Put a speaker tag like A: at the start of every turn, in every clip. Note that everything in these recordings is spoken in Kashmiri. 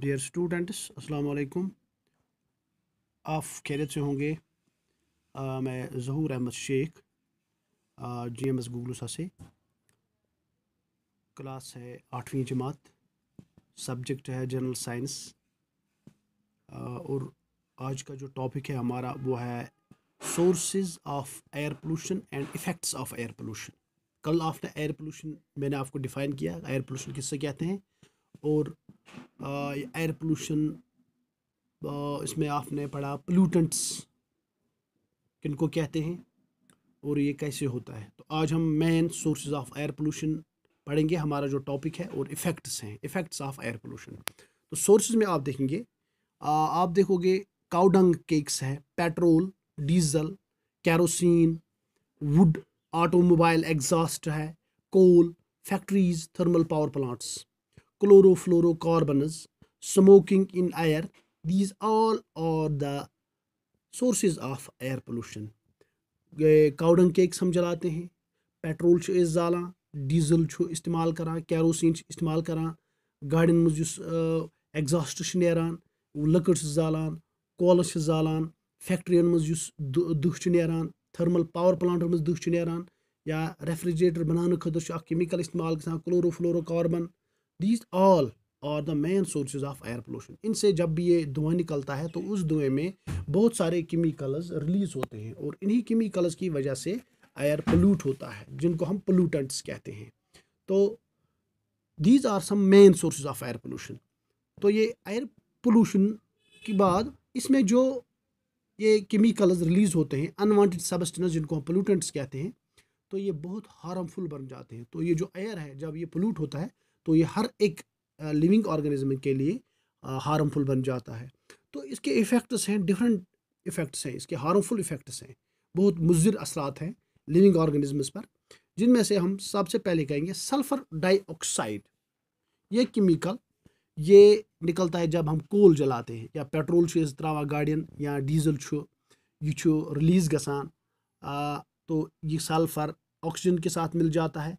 A: डियर स्टूडेंट्स, अस्सलाम वालेकुम। आप खैरियत से होंगे। मैं ज़हूर अहमद शेख, GMS गूगलूसा से। क्लास है 8वीं जमात, सब्जेक्ट है जनरल साइंस। और आज का जो टॉपिक है हमारा वो है sources of air pollution and effects of air pollution. कल आपने एयर पोल्यूशन मैंने आपको डिफ़ाइन किया, एयर पोल्यूशन किससे कहते हैं, और एयर पोल्यूशन इसमें आपने पढ़ा पोल्यूटेंट्स किनको कहते हैं और ये कैसे होता है। तो आज हम main sources of air pollution पढ़ेंगे। हमारा जो टॉपिक है और इफ़ेक्ट्स हैं, इफ़ेक्ट्स ऑफ एयर पोल्यूशन। तो सोर्सेज में आप देखेंगे, आप देखोगे काउडंग केक्स है, petrol, diesel, kerosene, wood, automobile exhaust है, coal, factories, thermal power plants, chlorofluorocarbons, smoking in air, these all are the sources of air pollution. Cow dung cakes हम जलाते हैं, पेट्रोल जालान, डीजल इस्तेमाल करान, कैरोसिन इस्तेमाल करान, गाड़ियों मज एग्जॉस्ट नेरान, लकड़ जालान, कोल जालान, फैक्ट्रियन मज दुह नेरान, थर्मल पावर प्लांटन मज दुह नेरान, या रेफ्रिजरेटर बनाने खतर केमिकल इस्तेमाल गसान, chlorofluorocarbon. These all are the main sources of air pollution. इनसे जब भी ये धुआं निकलता है तो उस धुएं में बहुत सारे केमिकल्स रिलीज होते हैं और इन्हीं केमिकल्स की वजह से एयर पोल्यूट होता है, जिनको हम पोल्यूटेंट्स कहते हैं। तो these are some main sources of air pollution. तो ये एयर पोल्यूशन के बाद इसमें जो ये केमिकल्स रिलीज होते हैं, अनवांटेड सब्सटेंस जिनको हम पोल्यूटेंट्स कहते हैं, तो ये बहुत हार्मफुल बन जाते हैं। तो ये जो एयर है जब ये पोल्यूट होता है तो ये हर एक लिविंग ऑर्गेनिज्म के लिए हार्मफुल बन जाता है। तो इसके इफ़ेक्ट्स हैं, डिफरेंट इफ़ेक्ट्स हैं, इसके हार्मफुल इफ़ेक्ट्स हैं, बहुत मुज़िर असरात हैं लिविंग ऑर्गेनिजम्स पर, जिनमें से हम सबसे पहले कहेंगे सल्फ़र डाइऑक्साइड। ये केमिकल ये निकलता है जब हम कोल जलाते हैं या पेट्रोल त्रा गाड़ियन या डीजल ये रिलीज़ गसान। तो ये सल्फ़र ऑक्सीजन के साथ मिल जाता है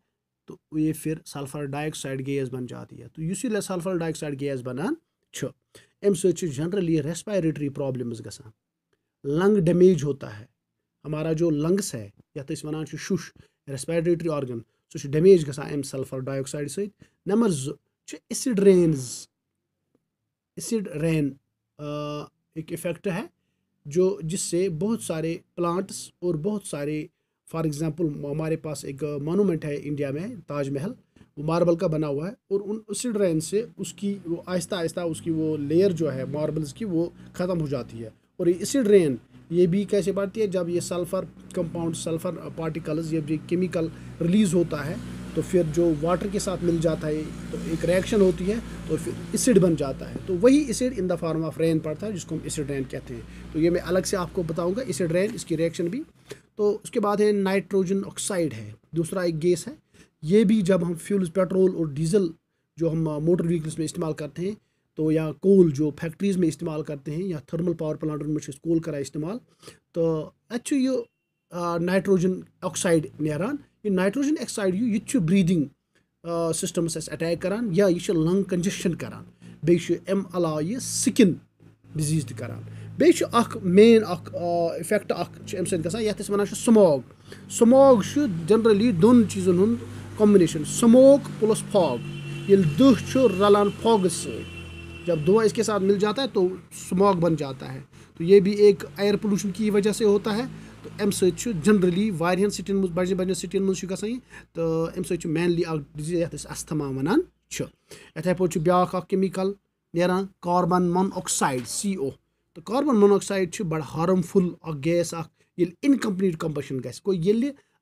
A: तो ये फिर सल्फ़र डाइऑक्साइड गैस बन जाती है। तो इस सल्फ़र डाइऑक्साइड गैस बनान अम जनरली रेस्पिरेटरी प्रॉब्लम्स गसान, लंग डैमेज होता है। हमारा जो लंग्स है यथ वन शुश रेस्पिरेटरी ऑर्गन सह डैमेज गसान अम सल्फ़र डाइऑक्साइड सत। Number 2 acid rains. Acid rain एक इफ़ेक्ट है जो जिससे बहुत सारे प्लांट्स और बहुत सारे, फॉर एग्जांपल हमारे पास एक मोनूमेंट है इंडिया में, ताजमहल, वो मार्बल का बना हुआ है और उन एसिड रेन से उसकी वो आहिस्ता आहिस्ता उसकी वो लेयर जो है मार्बल्स की वो ख़त्म हो जाती है। और ये एसिड रेन ये भी कैसे बढ़ती है, जब ये सल्फ़र कंपाउंड, सल्फ़र पार्टिकल्स, ये केमिकल रिलीज़ होता है तो फिर जो वाटर के साथ मिल जाता है तो एक रिएक्शन होती है तो फिर एसिड बन जाता है। तो वही acid in the form of rain पड़ता है जिसको हम एसिड रेन कहते हैं। तो ये मैं अलग से आपको बताऊंगा एसिड रेन, इसकी रिएक्शन भी। तो उसके बाद है नाइट्रोजन ऑक्साइड है, दूसरा एक गैस है। ये भी जब हम फ्यूल्स, पेट्रोल और डीजल जो हम मोटर व्हीकल्स में इस्तेमाल करते हैं, तो या कोल जो फैक्ट्रीज में इस्तेमाल करते हैं या थर्मल पावर प्लांटन में कोल करा इस्तेमाल, तो अच्छे ये नाइट्रोजन ऑक्साइड नेरान। ये नाइट्रोजन ऑक्साइड ये ब्रीदिंग सिस्टमस अटैक करान या ये लंग कंजेशन करान, बेशु अम अलावा ये स्किन डिजीज तक करान। बेशु अख मेन अख इफेक्ट अख अम सत गसान यथ वन स्मॉग। स्मॉग जनरली दोन चीज़न हुंद कॉम्बिनेशन, स्मोक प्लस फॉग। ये दुह रलान फॉग से, जब धुआं इसके साथ मिल जाता है तो स्मॉग बन जाता है। तो ये भी एक एयर पोल्यूशन की वजह से होता है। तो अम जनरली वारियन सिटिन मज बजन बजन सिटिन मज गसान तो अम मेनली डिजीज यथ अस्थमा वनान। इथे पे ब्या केमिकल नेरान कार्बन मोनोऑक्साइड CO। तो कार्बन मोनोऑक्साइड बड़ हार्मफुल गैस इनकम्प्लीट कंबशन गस कोई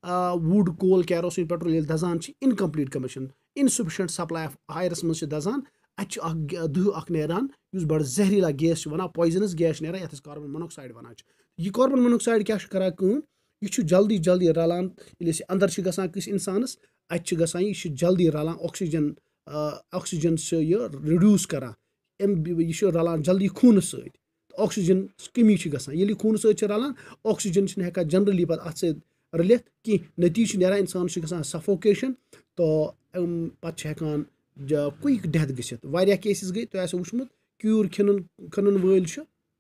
A: वुड, कोल, कैरोसिन, पेट्रोल दजान incomplete combustion, insufficient supply of आयरस मज दजान, दुह नेरान बड़ जहरीला गैस वन, पॉइजनस गैस नेरान यथ कार्बन मोनोऑक्साइड वन। यह कार्बन मोनोऑक्साइड क्या करान, यह जल्दी जल्दी रलान अंदर गसान किस इंसानस, गसान यह जल्दी रलान ऑक्सीजन, ऑक्सीजन से यह रिड्यूस करान, यह रलान जल्दी खून सत। ऑक्सीजन कमी गसान ये खून सत रलान, ऑक्सीजन हेकान जनरली पे अत रलित कि नतीज नेरान इंसान गसान सफोकेशन। तो पे हेकान क्विक डेथ गसित। वारिया केसेस गई तो वुचमुत क्यूर खनन वल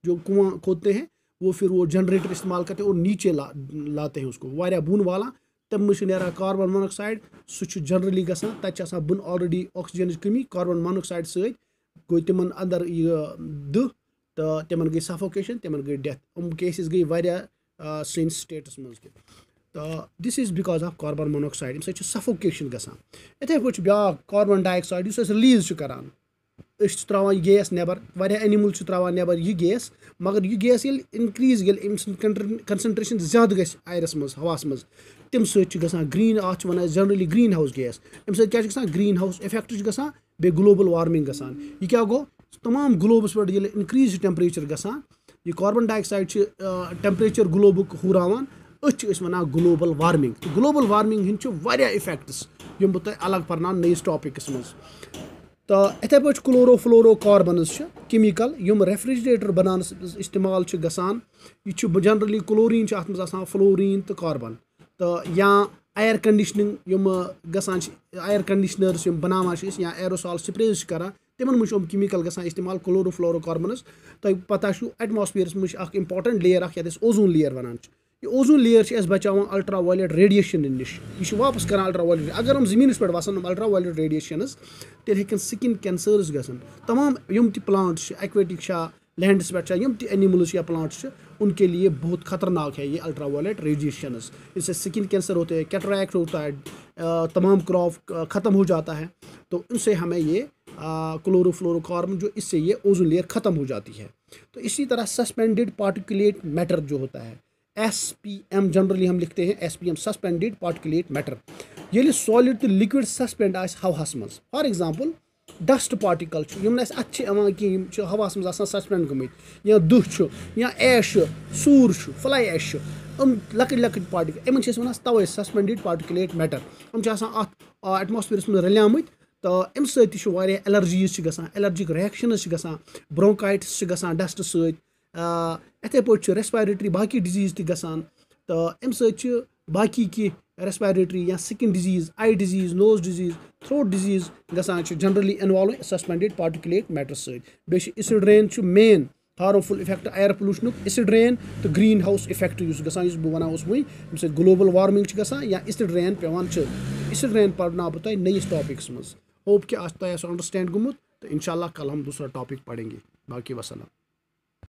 A: जो कुआं खोदते हैं वो फिर वो जनरेटर इस्तेमाल करते हैं और नीचे लाते हैं उसको वारिया बुन वाला तम में नेरा कार्बन मोनोक्साइड सह जनरली गसान तत बुन ऑलरेडी ऑक्सीजन कमी कार्बन मोनोक्साइड सत गो तिमन अंदर दह तो तिमन गई सफोकेशन तिमन गई डेथ केसेस गई वारिया सैनिस स्टेटस मज तो this is because of carbon monoxide अम सफोकेशन गसान इथे पे ब्या कार्बन डाइऑक्साइड रिलीज करान त्रावान गैस नबर वारिया एनिमल त्रावान नबर यह गैस मगर यह गैस ये इनक्रीज कंसनट्रेशन ज्यादा गस आयरस मज हवास मज तम सत ग्रीन अत वन जनरली ग्रीन हाउस गैस अम सत ग्रीन हाउस इफेक्ट गसान बे ग्लोबल वार्मिंग गसान यह क्या गो तमाम ग्लोबस पे इनक्रीज टेम्परेचर गसान यह कार्बन डाइऑक्साइड टेम्परेचर ग्लोबुक हुरावान वन ग्लोबल वार्मिंग तो ग्लोबल वार्मिंग हंद इफेक्ट्स यम बह अलग पर्नान नईस टॉपिकस मज तो इथे पे क्लोरोफ्लोरो कार्बनस केमिकल यम रेफ्रिजरेटर बनान इस्तेमाल गसान यह जनरली क्लोरीन अत मज फ्लोरीन तो कार्बन तो या एयर कंडीशनिंग यम गसान एयर कंडीशनर्स यम बनावान या एरोसॉल स्प्रेज करान तिमन मज केमिकल गसान इस्तेमाल क्लोरोफ्लोरो कार्बनस तो पता एटमॉस्फेयरस मज इंपॉर्टेंट लेयर ये ओजोन लेयर वनान यह ओजोन लेयर बचान अल्ट्रा वायलेट रेडिएशन नश यह वापस कर अल्ट्रा वायलेट अगर हम जमीन पे वसान अल्ट्रा वायलेट रेडिएशन तेल हेकन स्किन कैंसर्स गसन तमाम यम ति प्लांट्स एक्वेटिक लैंड्स पे यम ति एनिमल्स या प्लांट्स उनके लिए बहुत खतरनाक है ये अल्ट्रा वायलेट रेडिएशन इससे स्किन कैंसर होते हैं कैटरैक्ट होता है तमाम क्रॉप ख़त्म हो जाता है तो इनसे हमें ये क्लोरोफ्लोरोकार्बन जो इससे ये ओजोन लेयर ख़त्म हो जाती है। तो इसी तरह सस्पेंडेड पार्टिकुलेट मैटर जो होता है SPM जनरली हम लिखते हैं SPM सस्पेंडेड पार्टिकुलेट मैटर ये सॉलिड तो लिक्विड सस्पेंड हवास मज फॉर एग्जांपल डस्ट पार्टिकल यम अच्छे हवास मज सस्पेंड गमत या दुह या ऐश सूर फ्लाई ऐश लकट लकट पार्टिकल इन वन तवे सस्पेंडेड पार्टिकुलेट मैटर एटमॉस्फेयरस मज रलियामत तो अम सत्य एलर्जीज एलर्जिक रिएक्शनस ब्रोंकाइटिस डस्ट सत इथे पे रेस्पिरेटरी बाकी डिजीज तसान तो अम बाकी की रेस्पिरेटरी या skin disease eye disease nose disease throat disease गसान generally involve suspended particulate matter so acid rain main harmful effect air pollution acid rain तो ग्रीन हाउस इफेक्ट गसान बह वन वो ग्लोबल वार्मिंग गसान या एसिड रेन पेवान एसिड रेन पढ़ना बह तुम नईस टॉपिक्स मज होप कि आज तुम अंडरस्टैंड गुमुत तो इंशाल्लाह कल हम दूसरा टॉपिक पढ़ेंगे बाकी वसलम।